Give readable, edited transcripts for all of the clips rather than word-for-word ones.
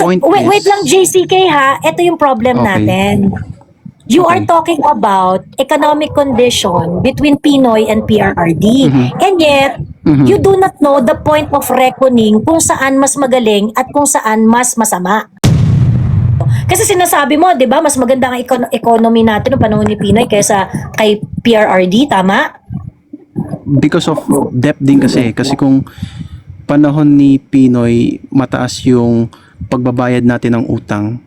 point Wait is, lang, JCK ha. Ito yung problem Okay. natin. You are Okay. talking about economic condition between Pinoy and PRRD. And yet, you do not know the point of reckoning kung saan mas magaling at kung saan mas masama. Kasi sinasabi mo, 'di ba, mas maganda ang economy natin noong panahon ni Pinoy kaysa kay PRRD, tama? because of debt din kasi kung panahon ni Pinoy mataas yung pagbabayad natin ng utang,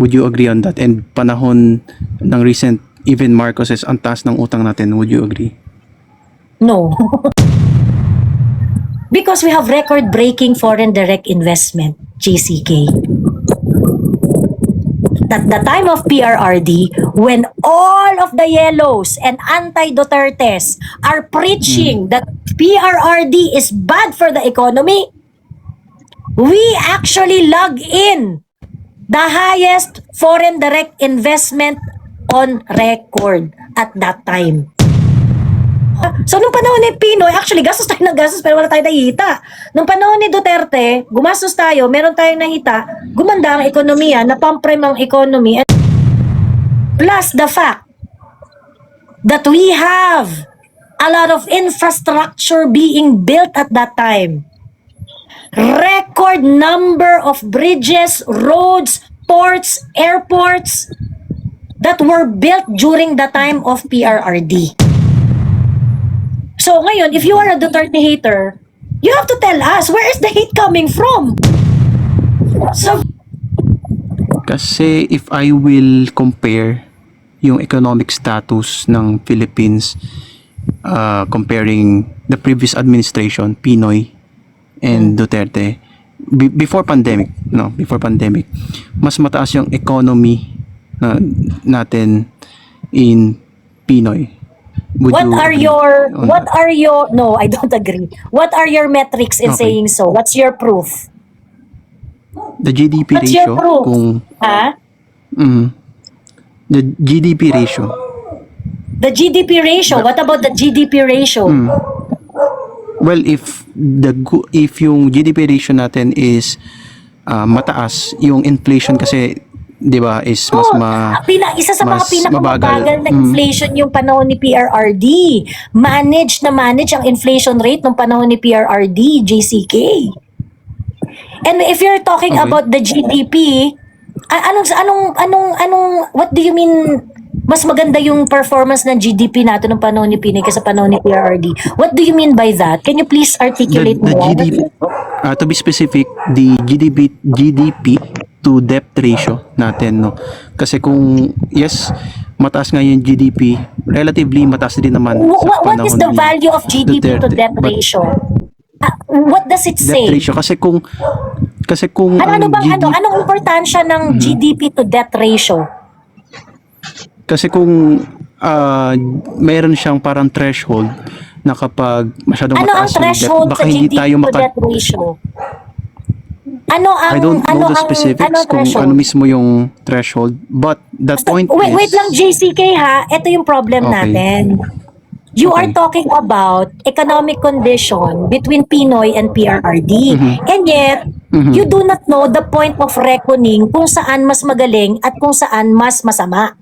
would you agree on that? And panahon ng recent even Marcoses ang taas ng utang natin, would you agree? No. Because we have record-breaking foreign direct investment, JCK. At the time of PRRD, when all of the yellows and anti-Dutertes are preaching that PRRD is bad for the economy, we actually log in the highest foreign direct investment on record at that time. So, nung panahon ni Pinoy, actually, gastos tayo ng gastos pero wala tayong nakita. Nung panahon ni Duterte, gumastos tayo, meron tayong nakita, gumanda ang ekonomiya, napamprem ang economy. Plus the fact that we have a lot of infrastructure being built at that time. Record number of bridges, roads, ports, airports that were built during the time of PRRD. So ngayon, if you are a Duterte hater, you have to tell us, where is the hate coming from? So, Kasi if I will compare yung economic status ng Philippines comparing the previous administration, Pinoy and Duterte, before pandemic, mas mataas yung economy natin in Pinoy. Would what you are agree your, on what that? are your, no, I don't agree. What are your metrics in Okay. saying so? What's your proof? The GDP What's your ratio, proof? kung Ha? the GDP ratio, The GDP ratio, what about the GDP ratio? well, if yung GDP ratio natin is mataas, yung inflation kasi 'di ba is mas Isa sa mga mas pinakamabagal na inflation yung panahon ni PRRD. Manage ang inflation rate ng panahon ni PRRD, JCK. And if you're talking Okay. about the GDP, what do you mean mas maganda yung performance ng GDP natin ng panahon ni Pinoy kaysa panahon ni PRRD? What do you mean by that? Can you please articulate the more? GDP, to be specific, the GDP to debt ratio natin, no? Kasi kung yes, mataas nga yung GDP, relatively mataas din naman sa What panahon is the ni value of GDP to Duterte. debt But ratio? What does it debt say? ratio kasi kung Ano ang bang anong importansya ng GDP to debt ratio? kasi kung mayroon siyang parang threshold na kapag masyadong Ano ang mataas yung debt, threshold baka sa hindi GDP tayo to debt ratio? I don't know the specifics kung ano mismo yung threshold, but the point is, Wait lang, JCK ha. Ito yung problem Okay. natin. You are Okay. talking about economic condition between Pinoy and PRRD. And yet, you do not know the point of reckoning kung saan mas magaling at kung saan mas masama.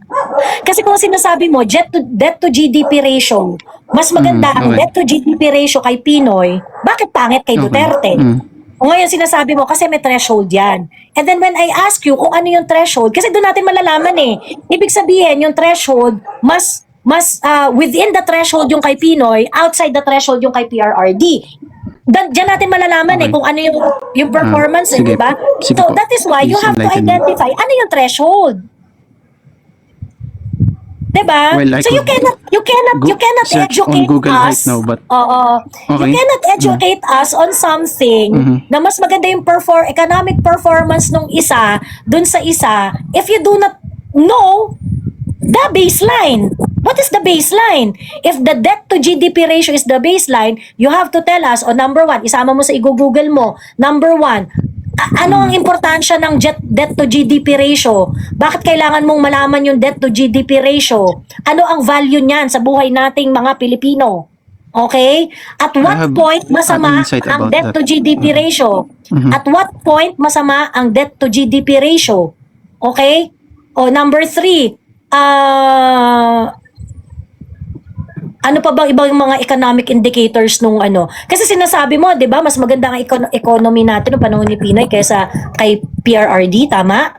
Kasi kung sinasabi mo, debt to GDP ratio, mas maganda ang okay. debt to GDP ratio kay Pinoy, bakit pangit kay Duterte? O ngayon sinasabi mo, kasi may threshold yan. And then when I ask you kung ano yung threshold, kasi doon natin malalaman ibig sabihin, yung threshold, mas within the threshold yung kay Pinoy, outside the threshold yung kay PRRD. Diyan natin malalaman Okay. kung ano yung performance, sige di ba? sige So po. that is why you Please have to enlighten me. identify ano yung threshold. Diba? Well, I So you could cannot search educate on Google right us. now, but Oo. Okay. You cannot educate us on something na mas maganda yung economic performance nung isa dun sa isa if you do not know the baseline. What is the baseline? If the debt to GDP ratio is the baseline, you have to tell us, number one, isama mo sa i-google mo, number one, ano ang importansya ng debt to GDP ratio? Bakit kailangan mong malaman yung debt to GDP ratio? Ano ang value niyan sa buhay nating mga Pilipino? Okay? At I what have point an masama insight ang about debt that. to GDP ratio? At what point masama ang debt to GDP ratio? Okay? O number 3, ano pa bang ibang mga economic indicators nung ano? Kasi sinasabi mo, 'di ba, mas maganda ang economy natin noong panahon ni Pinoy kaysa kay PRRD, tama?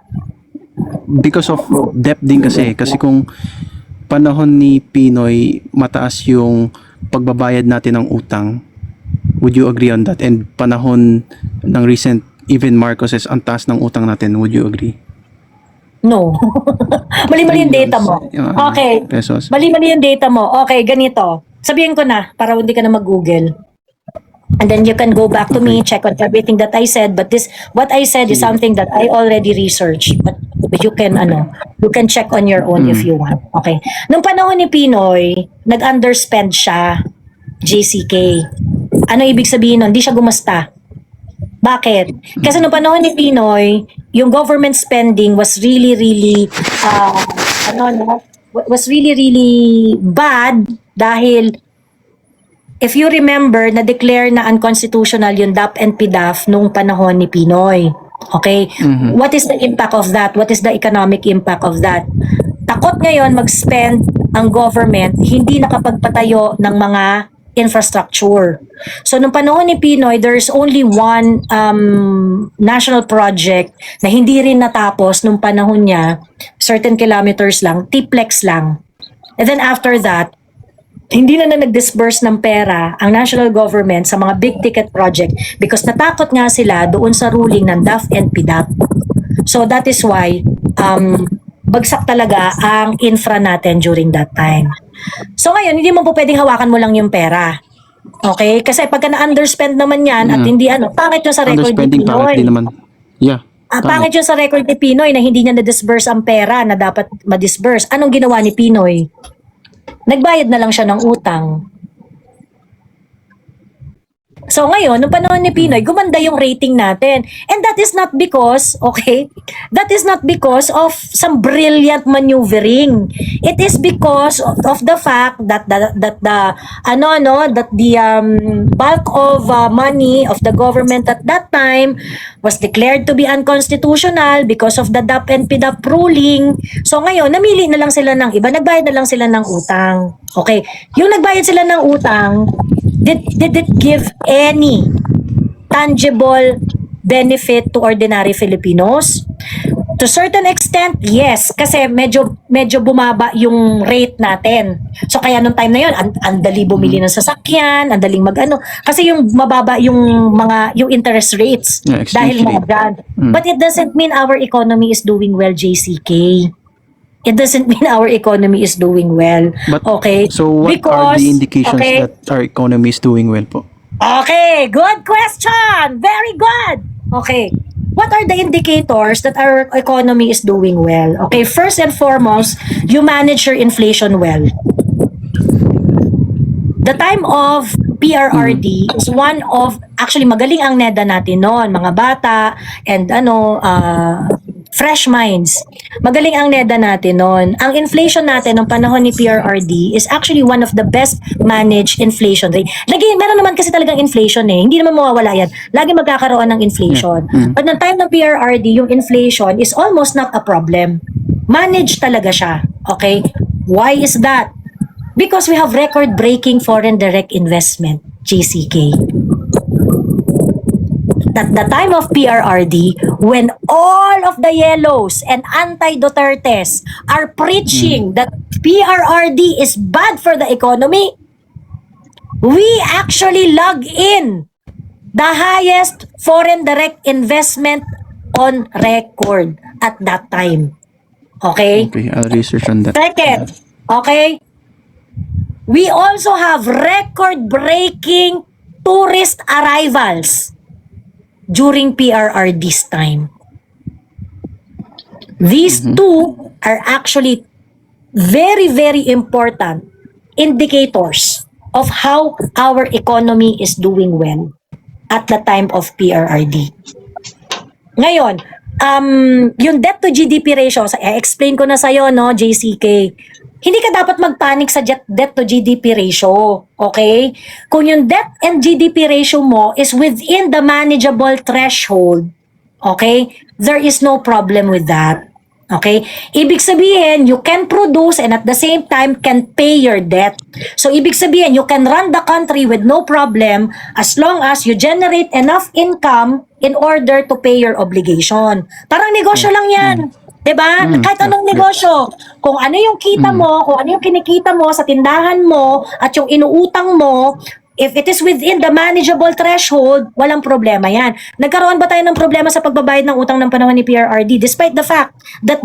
Because of debt din kasi kung panahon ni Pinoy mataas yung pagbabayad natin ng utang, would you agree on that? And panahon ng recent, even Marcoses, ang taas ng utang natin, would you agree? No. Mali-mali yung data mo. Yung, Okay. pesos. Mali-mali yung data mo. Okay, ganito. Sabihin ko na para hindi ka na mag-Google. And then you can go back to me, check on everything that I said. But what I said is something that I already researched. But you can, you can check on your own if you want. Okay. Nung panahon ni Pinoy, nag-underspend siya, JCK. Ano ibig sabihin nun? Hindi siya gumasta. Bakit? Kasi nung panahon ni Pinoy, yung government spending was really was really bad dahil if you remember, na-declare na unconstitutional yung DAP and PDAF nung panahon ni Pinoy. Okay? What is the impact of that? What is the economic impact of that? Takot ngayon mag-spend ang government, hindi nakapagpatayo ng mga infrastructure. So, nung panahon ni Pinoy, there's only one national project na hindi rin natapos nung panahon niya, certain kilometers lang, TPLEX lang. And then after that, hindi na nag-disburse ng pera ang national government sa mga big ticket project because natakot nga sila doon sa ruling ng DAF and PDAP. So that is why bagsak talaga ang infra natin during that time. So ngayon, hindi mo po pwedeng hawakan mo lang yung pera. Okay? Kasi pagka na-underspend naman yan at hindi pangit yun sa record ni Underspending Pinoy. pangit din naman. Yeah. Pangit yun sa record ni Pinoy na hindi niya na-disburse ang pera na dapat ma-disburse. Anong ginawa ni Pinoy? Nagbayad na lang siya ng utang. So ngayon, nung panahon ni Pinoy, gumanda yung rating natin. And that is not because, okay, that is not because of some brilliant maneuvering. It is because of the fact that the bulk of money of the government at that time was declared to be unconstitutional because of the DAP and PDAP ruling. So ngayon, namili na lang sila ng iba, nagbayad na lang sila ng utang. Okay, yung nagbayad sila ng utang, did it give any tangible benefit to ordinary Filipinos? To certain extent, yes. Kasi medyo bumaba yung rate natin. So kaya nung time na yun, ang dali bumili ng sasakyan, ang daling mag-ano. Kasi yung mababa yung interest rates. Yeah, Dahil exchange rate. mga brand. But it doesn't mean our economy is doing well, JCK. It doesn't mean our economy is doing well. But, okay? so what are the indications okay, that our economy is doing well po? Okay, good question. Very good. Okay. What are the indicators that our economy is doing well? Okay, first and foremost, you manage your inflation well. The time of PRRD is one of, actually magaling ang NEDA natin noon, mga bata and fresh minds. Magaling ang NEDA natin noon. Ang inflation natin nung panahon ni PRRD is actually one of the best managed inflation rate. Meron naman kasi talagang inflation eh. Hindi naman mawawala yan. Lagi magkakaroon ng inflation. But nung time ng PRRD, yung inflation is almost not a problem. Managed talaga siya. Okay? Why is that? Because we have record-breaking foreign direct investment, JCK. At the time of PRRD, when all of the yellows and anti-Dutertes are preaching that PRRD is bad for the economy, we actually log in the highest foreign direct investment on record at that time. Okay? Okay, I'll research on that. Second, okay? We also have record-breaking tourist arrivals during PRRD's time. These two are actually very, very important indicators of how our economy is doing well at the time of PRRD. Ngayon, yung debt to GDP ratio, explain ko na sa'yo, no, JCK, hindi ka dapat magpanik sa debt to GDP ratio. Okay? Kung yung debt and GDP ratio mo is within the manageable threshold, okay, there is no problem with that. Okay? Ibig sabihin, you can produce and at the same time can pay your debt. So, ibig sabihin, you can run the country with no problem as long as you generate enough income in order to pay your obligation. Parang negosyo lang yan. Diba? Kahit anong negosyo. Kung ano yung kita mo, kung ano yung kinikita mo sa tindahan mo, at yung inuutang mo, if it is within the manageable threshold, walang problema yan. Nagkaroon ba tayo ng problema sa pagbabayad ng utang ng panahon ni PRRD despite the fact that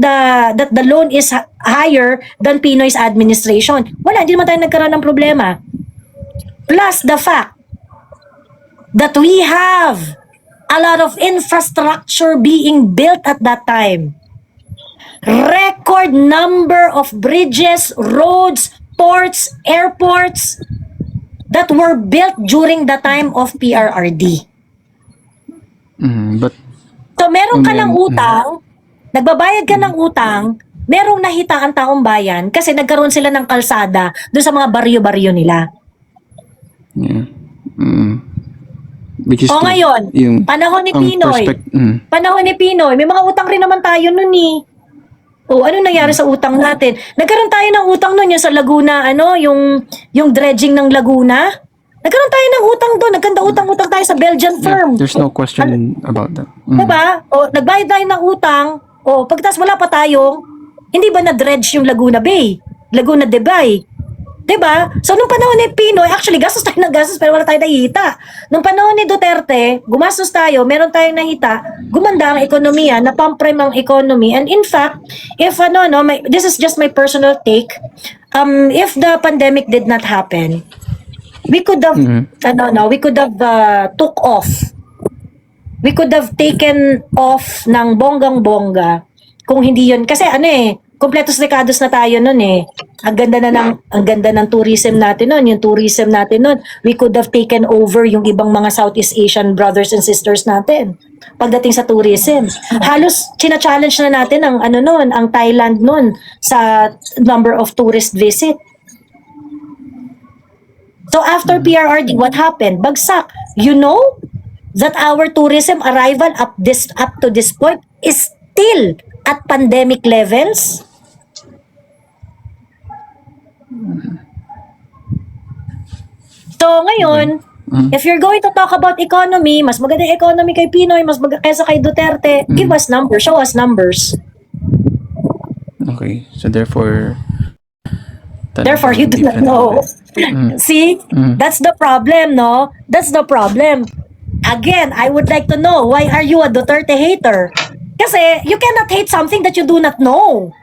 the loan is higher than Pinoy's administration? Wala, hindi naman tayo nagkaroon ng problema. Plus the fact that we have a lot of infrastructure being built at that time. Record number of bridges, roads, ports, airports that were built during the time of PRRD. But So meron ka ng utang, nagbabayad ka ng utang, merong nahita ang taong bayan kasi nagkaroon sila ng kalsada doon sa mga baryo-baryo nila. yeah. Which is O true. ngayon, Yung panahon ni ang Pinoy, perspect- panahon ni Pinoy, may mga utang rin naman tayo nun eh. O ano nangyari sa utang natin? Nagkaroon tayo ng utang nun yung sa Laguna, yung dredging ng Laguna. Nagkaroon tayo ng utang doon, nagkanda utang-utang tayo sa Belgian yeah, firm. there's no question about that. Diba? O, nagbayad tayo ng utang, o pagkatapos wala pa tayong, hindi ba na-dredge yung Laguna Bay? Laguna de Bay? Diba? So, nung panahon ni Pinoy, actually, gastos tayo ng gastos pero wala tayong nahita. Nung panahon ni Duterte, gumastos tayo, meron tayong nahita, gumanda ang ekonomiya, napamprime ang economy. And in fact, if this is just my personal take, if the pandemic did not happen, we could have, we could have took off. We could have taken off ng bonggang-bongga kung hindi yun. Kasi kompletos dekados na tayo nun eh. Ang ganda ng tourism natin nun, yung tourism natin nun. We could have taken over yung ibang mga Southeast Asian brothers and sisters natin. Pagdating sa tourism, halos china-challenge na natin ang Thailand nun sa number of tourist visit. So after PRRD, what happened? Bagsak. You know that our tourism arrival up to this point is still at pandemic levels? So ngayon, if you're going to talk about economy, mas maganda yung economy kay Pinoy, kaysa kay Duterte, give us numbers, show us numbers. Okay, so therefore You do not know. See, that's the problem, no? That's the problem. Again, I would like to know, why are you a Duterte hater? Kasi you cannot hate something that you do not know.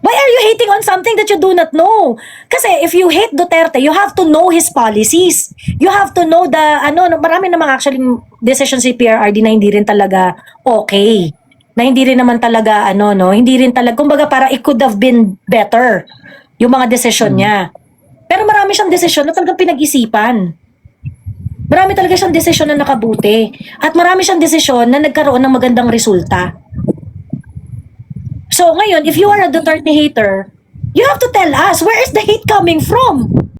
Why are you hating on something that you do not know? Kasi if you hate Duterte, you have to know his policies. You have to know marami namang actually decision si PRRD na hindi rin talaga okay. Na hindi rin naman talaga, hindi rin talaga, kumbaga para it could have been better yung mga decision niya. Pero marami siyang decision na talagang pinag-isipan. Marami talaga siyang desisyon na nakabuti. At marami siyang desisyon na nagkaroon ng magandang resulta. So ngayon, if you are a Duterte hater, you have to tell us, where is the hate coming from?